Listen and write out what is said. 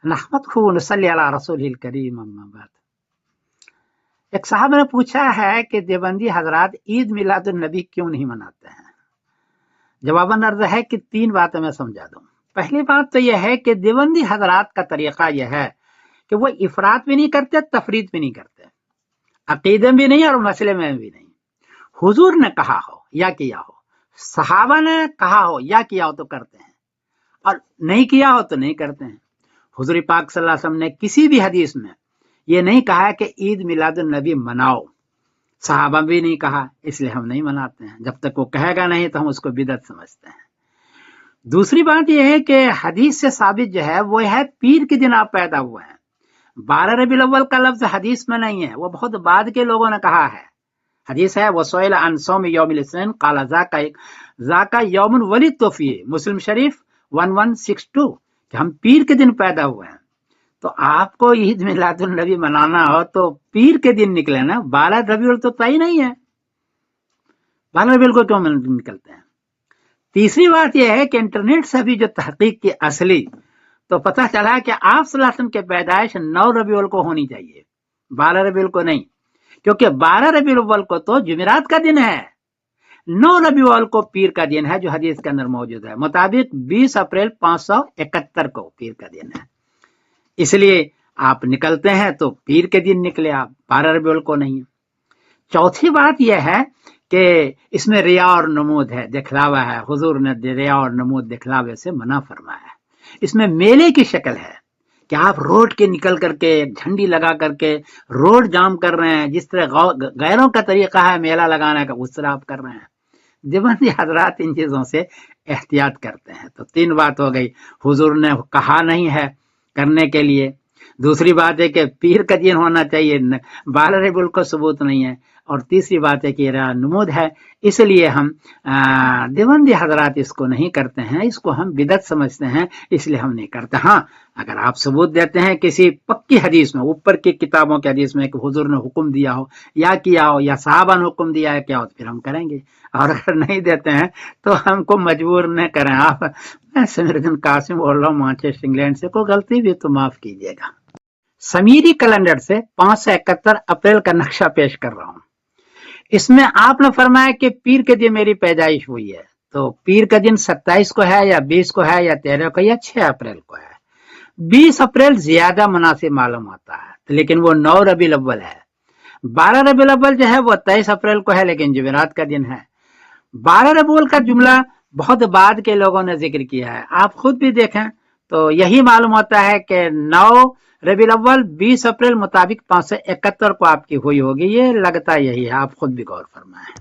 नहमदुहु व नसल्ली अला रसूलिल करीम, अम्मा बाद। एक साहब ने पूछा है कि देवबंदी हजरात ईद मिलादुन नबी क्यों नहीं मनाते हैं। जवाबन अर्ज है कि 3 बातें मैं समझा दूं। पहली बात तो यह है कि देवबंदी हजरात का तरीका यह है कि वो इफरात भी नहीं करते, तफरीद भी नहीं करते, अकीदे में भी नहीं और मसले में भी नहीं। हुजूर ने कहा हो या किया हो, सहाबा ने कहा हो या किया हो तो करते हैं, और नहीं किया हो तो नहीं करते हैं। हुजूर पाक सल्लल्लाहु अलैहि वसल्लम ने किसी भी हदीस में ये नहीं कहा कि ईद मिलादुन नबी मनाओ, सहाबा भी नहीं कहा, इसलिए हम नहीं मनाते हैं। जब तक वो कहेगा नहीं तो हम उसको बिदअत समझते हैं। दूसरी बात यह है कि हदीस से साबित जो है वो है पीर के दिन आप पैदा हुए हैं। 12 रबीउल अव्वल का लफ्ज हदीस में नहीं है, वो बहुत बाद के लोगों ने कहा है। हदीस है वसौइल अन सौम यौमिल इस्निन क़ाला ज़ाका यौमुन वलिदतु फ़ीह, मुस्लिम शरीफ 1162, कि हम पीर के दिन पैदा हुए हैं। तो आपको ईद मिलादुन नबी मनाना हो तो पीर के दिन निकले ना, 12 रबीउल तो तय नहीं है, 12 रबीउल को क्यों निकलते हैं। तीसरी बात यह है कि इंटरनेट से भी जो तहकीक की असली, तो पता चला कि आप सल्लल्लाहु अलैहि वसल्लम के पैदाइश 9 रबीउल को होनी चाहिए, 12 रबीउल को नहीं, क्योंकि 12 रबीउल अव्वल को तो जुमेरात का दिन है, 9 रबीउल अव्वल को पीर का दिन है, जो हदीस के अंदर मौजूद है। मुताबिक 20 अप्रैल 571 को पीर का दिन है, इसलिए आप निकलते हैं तो पीर के दिन निकले आप, 12 रबीउल को नहीं। चौथी बात यह है कि इसमें रिया और नमूद है, दिखलावा है। हुजूर ने रिया और नमूद दिखलावे से मना फरमाया है। इसमें मेले की शक्ल है कि आप रोड के निकल करके झंडी लगा करके रोड जाम कर रहे हैं, जिस तरह गैरों का तरीका है मेला लगाने का, उस तरह आप कर रहे हैं। देवबंदी हजरात इन चीजों से एहतियात करते हैं। तो 3 बात हो गई, हुजूर ने कहा नहीं है करने के लिए। दूसरी बात है कि पीर का दिन होना चाहिए, 12 रबीउल को सबूत नहीं है। और तीसरी बात है कि नमूद है, इसलिए हम देवबंदी हजरात इसको नहीं करते हैं, इसको हम बिदअत समझते हैं, इसलिए हम नहीं करते। हाँ, अगर आप सबूत देते हैं किसी पक्की हदीस में, ऊपर की किताबों की हदीस में कि हुजूर ने हुक्म दिया हो या किया हो या सहाबा ने हुक्म दिया है क्या हो, तो फिर हम करेंगे। और अगर नहीं देते हैं तो हमको मजबूर न करें आप। मैं समीरुद्दीन कासिम बोल रहा हूँ मैनचेस्टर इंग्लैंड से, कोई गलती भी तो माफ कीजिएगा। समीरी कैलेंडर से 571 अप्रैल का नक्शा पेश कर रहा हूँ। इसमें आपने फरमाया कि पीर के दिन मेरी पैदाइश हुई है, तो पीर का दिन 27 को है या 20 को है या 13 को या 6 अप्रैल को है। 20 अप्रैल ज्यादा मुनासिब मालूम होता है, लेकिन वो 9 रबीउल अव्वल है। 12 रबीउल अव्वल जो है वो 23 अप्रैल को है, लेकिन जुमेरात का दिन है। 12 रबीउल का जुमला बहुत बाद के लोगों ने जिक्र किया है, आप खुद भी देखें तो यही मालूम होता है कि 9 रबीउल अव्वल 20 अप्रैल मुताबिक 571 को आपकी हुई होगी, ये लगता यही है, आप खुद भी गौर फरमाएं।